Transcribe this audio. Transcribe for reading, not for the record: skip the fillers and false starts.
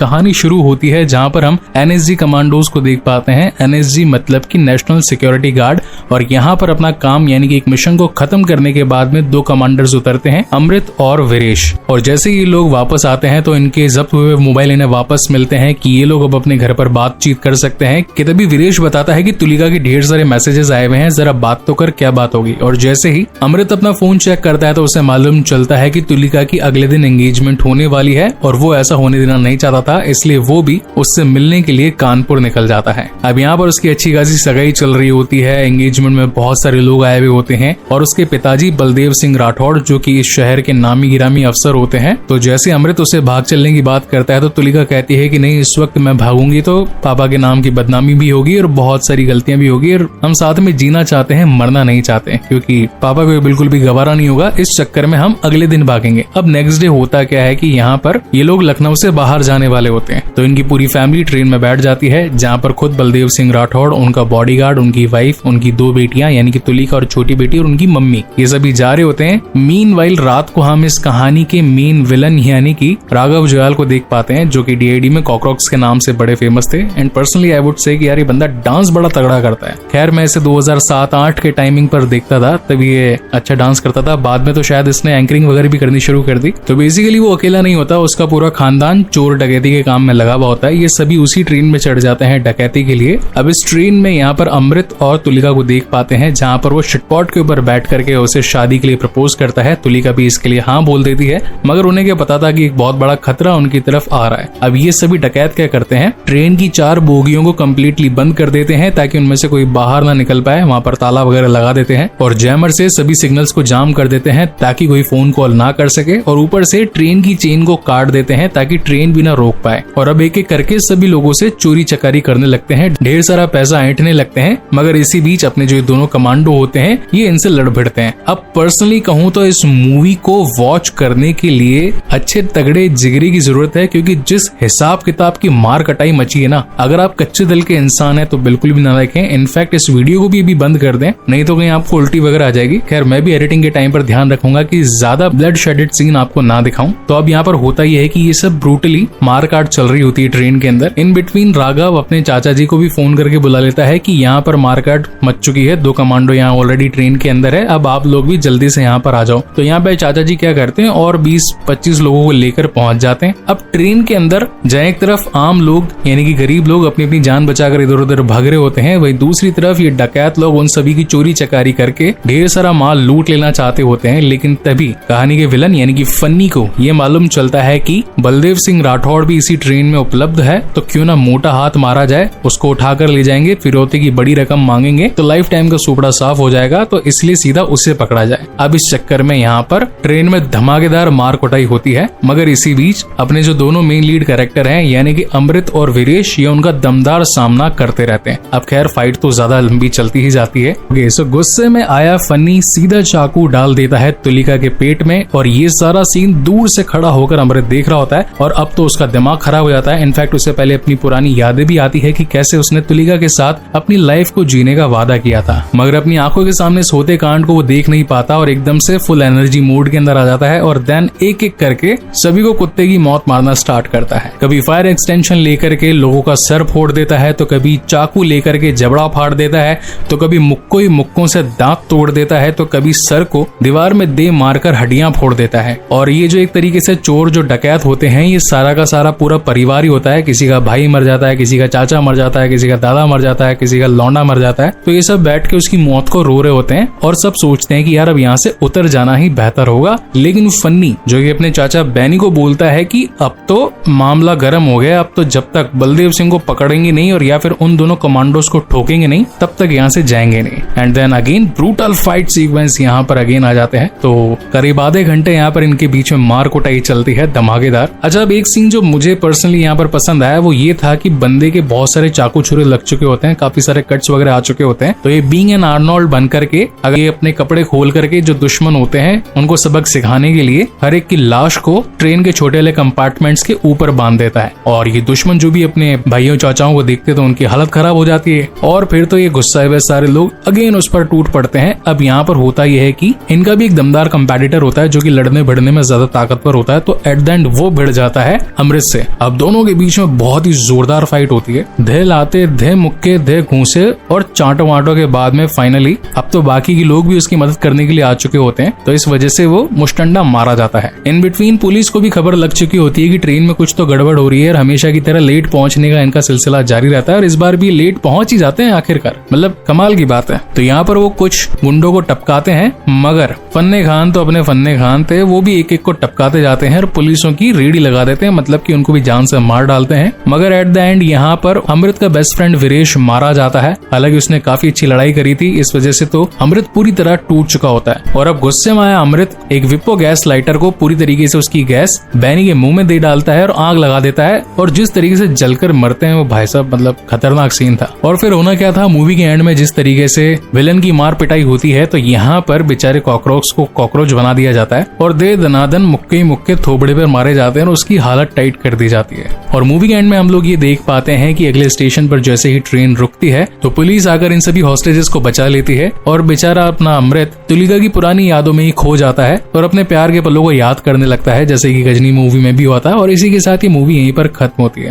कहानी शुरू होती है जहां पर हम एनएसजी कमांडोज को देख पाते हैं। एनएसजी मतलब कि नेशनल सिक्योरिटी गार्ड, और यहाँ पर अपना काम यानी कि एक मिशन को खत्म करने के बाद में दो कमांडर्स उतरते हैं, अमृत और वीरेश। और जैसे ये लोग वापस आते हैं तो इनके जब्त हुए मोबाइल इन्हें वापस मिलते हैं कि ये लोग अब अपने घर पर बातचीत कर सकते हैं। कि तभी वीरेश बताता है कि तुलिका के ढेर सारे मैसेजेस आए हुए हैं, जरा बात तो कर, क्या बात होगी। और जैसे ही अमृत अपना फोन चेक करता है तो उसे मालूम चलता है कि तुलिका की अगले दिन एंगेजमेंट होने वाली है और वो ऐसा होने देना नहीं चाहता था, इसलिए वो भी उससे मिलने के लिए कानपुर निकल जाता है। अब यहाँ पर उसकी अच्छी खासी सगाई चल रही होती है। एंगेजमेंट में बहुत सारे लोग आए हुए होते हैं और उसके पिताजी बलदेव सिंह राठौड़ जो कि इस शहर के नामी गिरामी अफसर होते हैं। तो जैसे अमृत उसे भाग चलने की बात करता है तो तुलिका कहती है कि नहीं, इस वक्त मैं भागूंगी तो पापा के नाम की बदनामी भी होगी और बहुत सारी गलतियां भी होगी, और हम साथ में जीना चाहते हैं, मरना नहीं चाहते, क्योंकि पापा को बिल्कुल भी गवारा नहीं होगा। इस चक्कर में हम अगले दिन भागेंगे। अब नेक्स्ट डे होता क्या है कि यहाँ पर ये लोग लखनऊ से बाहर जाने वाले होते हैं, तो इनकी पूरी फैमिली ट्रेन में बैठ जाती है, जहाँ पर खुद बलदेव सिंह राठौड़, उनका बॉडीगार्ड, उनकी वाइफ, उनकी दो बेटियां यानी कि तुलिका और छोटी बेटी और उनकी मम्मी, ये सभी जा रहे होते हैं। मीनवाइल रात को हम इस कहानी के मेन विलन यानी कि राघव जुयाल को देख पाते हैं, जो कि डीआईडी में कॉकरॉक्स के नाम से बड़े फेमस थे। And personally I would say कि यार ये बंदा डांस बड़ा तगड़ा करता है। खैर मैं इसे 2007-8 के टाइमिंग पर देखता था, तब ये अच्छा डांस करता था। बाद में तो शायद इसने एंकरिंग वगैरह भी करनी शुरू कर दी। तो बेसिकली वो अकेला नहीं होता, उसका पूरा खानदान चोर डकैती के काम में लगा हुआ होता है। ये सभी उसी ट्रेन में चढ़ जाते हैं डकैती के लिए। अब इस ट्रेन में यहाँ पर अमृत और तुलिका को देख पाते हैं, जहाँ पर वो शिटपॉट के ऊपर बैठ करके उसे शादी के लिए प्रपोज करता है। तुलिका भी इसके लिए हाँ बोल देती है, मगर उन्हें क्या पता था कि एक बहुत बड़ा खतरा उनकी तरफ आ रहा है। अब ये सभी डकैत क्या करते हैं, ट्रेन की 4 बोगियों को कम्प्लीटली बंद कर देते हैं ताकि उनमें से कोई बाहर ना निकल पाए। वहाँ पर ताला वगैरह लगा देते हैं और जैमर से सभी सिग्नल्स को जाम कर देते हैं ताकि कोई फोन कॉल ना कर सके, और ऊपर से ट्रेन की चेन को काट देते हैं ताकि ट्रेन भी ना रोक पाए। और अब एक एक करके सभी लोगों से चोरी चकारी करने लगते हैं, ढेर सारा पैसा ऐंठने लगते हैं। मगर इसी बीच अपने जो दोनों कमांडो होते हैं ये इनसे लड़ भिड़ते हैं। अब पर्सनली कहूँ तो इस मूवी को वॉच करने के लिए अच्छे तगड़े जिगरी की जरूरत है, क्योंकि जिस हिसाब किताब की मार कटाई मची है ना, अगर आप कच्चे दिल के इंसान है तो बिल्कुल भी ना देखें। इनफैक्ट इस वीडियो को भी अभी बंद कर दें, नहीं तो कहीं आपको उल्टी वगैरह आ जाएगी। खैर मैं भी एडिटिंग के टाइम पर ध्यान रखूंगा कि ज्यादा ब्लड शेडेड सीन आपको ना दिखाऊं। तो अब यहाँ पर होता यह है कि ये सब ब्रूटली मार काट चल रही होती है ट्रेन के अंदर। इन बिटवीन राघव अपने चाचा जी को भी फोन करके बुला लेता है कि यहाँ पर मारकाट मच चुकी है, 2 कमांडो यहाँ ऑलरेडी ट्रेन के अंदर है, अब आप लोग भी जल्दी से यहाँ पर आ जाओ। तो यहाँ पे चाचा जी क्या करते हैं और 20-25 लोगों को लेकर पहुंच जाते हैं। अब ट्रेन के अंदर जहाँ एक तरफ आम लोग यानी कि गरीब लोग अपनी अपनी जान बचाकर इधर उधर भाग रहे होते हैं, वही दूसरी तरफ ये डकैत लोग उन सभी की चोरी चकारी करके ढेर सारा माल लूट लेना चाहते होते हैं। लेकिन तभी कहानी के विलन यानी कि फन्नी को ये मालूम चलता है कि बलदेव सिंह राठौड़ भी इसी ट्रेन में उपलब्ध है, तो क्यों ना मोटा हाथ मारा जाए, उसको उठाकर ले जाएंगे, फिरौती की बड़ी रकम मांगेंगे तो लाइफ टाइम का सुपड़ा साफ हो जाएगा, तो इसलिए सीधा उसे पकड़ा जाए। अब इस चक्कर में यहाँ पर ट्रेन में धमाकेदार मार कुटाई होती है। मगर इसी बीच अपने जो दोनों मेन लीड कैरेक्टर हैं यानी कि अमृत और वीरेश, ये उनका दमदार सामना करते रहते हैं। अब खैर फाइट तो ज्यादा लंबी चलती ही जाती है। सो गुस्से में आया फन्नी सीधा चाकू डाल देता है तुलिका के पेट में, और ये सारा सीन दूर से खड़ा होकर अमृत देख रहा होता है। और अब तो उसका दिमाग खराब हो जाता है। इनफैक्ट उससे पहले अपनी पुरानी यादें भी आती है कि कैसे उसने तुलिका के साथ अपनी लाइफ को जीने का वादा किया था, मगर अपनी आंखों के सामने सोते कांड को वो देख नहीं पाता और एकदम से फुल एनर्जी मोड के अंदर आ जाता है। और देन एक एक करके सभी को कुत्ते की मौत मारना स्टार्ट करता है। कभी फायर एक्सटेंशन लेकर के लोगों का सर फोड़ देता है, तो कभी चाकू लेकर के जबड़ा फाड़ देता है, तो कभी मुक्कों ही मुक्कों से दांत तोड़ देता है, तो कभी सर को दीवार में दे मारकर हड्डियां फोड़ देता है। और ये जो एक तरीके से चोर जो डकैत होते हैं, ये सारा का सारा पूरा परिवार ही होता है। किसी का भाई मर जाता है, किसी का चाचा मर जाता है, किसी का दादा मर जाता है, किसी का लौंडा मर जाता है। तो ये सब बैठ के उसकी मौत को रो रहे होते हैं और सब सोचते हैं कि यार अब यहाँ से उतर जाना ही बेहतर होगा। लेकिन फन्नी जो कि अपने चाचा बैनी को बोलता है कि अब तो मामला गर्म हो गया, अब तो जब तक बलदेव सिंह को पकड़ेंगे नहीं और या फिर उन दोनों कमांडोज को ठोकेंगे नहीं, तब तक यहाँ से जाएंगे नहीं। And then again brutal fight sequence यहाँ पर अगेन आ जाते हैं। तो करीब आधे घंटे यहाँ पर इनके बीच में मार कुटाई चलती है धमाकेदार। अच्छा, अब एक सीन जो मुझे पर्सनली यहाँ पर पसंद आया वो ये था कि बंदे के बहुत सारे चाकू छुरे लग चुके होते हैं, काफी सारे कट्स वगैरह आ चुके होते हैं। तो ये बीइंग एन आर्नोल्ड बन करके अगर ये अपने कपड़े खोल करके जो दुश्मन होते हैं उनको सबक सिखाने के लिए हर एक की लाश को ट्रेन के छोटे वाले कंपार्टमेंट्स के ऊपर बांध देता है। और ये दुश्मन जो भी अपने भाइयों चाचाओं को देखते तो उनकी हालत खराब हो जाती है और फिर तो ये गुस्साए हुए सारे लोग अगेन उस पर टूट पड़ते हैं। अब यहाँ पर होता यह है कि इनका भी एक दमदार कंपेटिटर होता है जो कि लड़ने भिड़ने में ज्यादा ताकतवर होता है। तो एट द एंड वो भिड़ जाता है अमृत से। अब दोनों के बीच में बहुत ही जोरदार फाइट होती है, धे लाते, धे मुक्के, धे घूसे और चांटो वाटो के बाद में फाइनली अब तो बाकी के लोग भी उसकी मदद करने के लिए आ चुके होते हैं, तो इस वजह से वो मुस्टंडा मारा जाता है। इन बिटवीन पुलिस को भी खबर लग चुकी होती है कि ट्रेन में कुछ तो गड़बड़ हो रही है और हमेशा की तरह लेट पहुंचने का इनका सिलसिला जारी रहता है और इस बार भी लेट पहुंच ही जाते हैं आखिरकार, मतलब कमाल की बात है। तो यहाँ पर वो कुछ गुंडों को टपकाते हैं, मगर फन्ने खान तो अपने फन्ने खान थे, वो भी एक एक को टपकाते जाते हैं और पुलिसों की रेडी लगा देते हैं, मतलब कि उनको भी जान से मार डालते हैं। मगर एट द एंड यहाँ पर अमृत का बेस्ट फ्रेंड वीरेश मारा जाता है। हालांकि उसने काफी अच्छी लड़ाई करी थी, इस वजह से तो अमृत पूरी तरह टूट चुका होता है और अब गुस्से में आया अमृत एक विप्पो गैस लाइटर को पूरी तरीके से उसकी गैस बैनी के मुंह में दे डालता है और आग लगा देता है और जिस तरीके से जलकर मरते हैं वो भाई साहब, मतलब खतरनाक सीन था। और फिर होना क्या था, मूवी के एंड में जिस तरीके से विलन की मार पिटाई होती है तो यहाँ पर बेचारे कॉकरोच को कॉकरोच बना दिया जाता है और दे दनादन मुक्के ही मुक्के थोबड़े पर मारे जाते हैं और उसकी हालत टाइट कर दी जाती है। और मूवी के एंड में हम लोग ये देख पाते हैं कि अगले स्टेशन पर जैसे ही ट्रेन रुकती है तो पुलिस आकर इन सभी हॉस्टेजेस को बचा लेती है और बेचारा अपना अमृत तुलिका की पुरानी यादों में ही खो जाता है और अपने प्यार के पलों को याद करने लगता है, जैसे कि गजनी मूवी में भी हुआ था। और इसी के साथ ये मूवी यहीं पर खत्म होती है।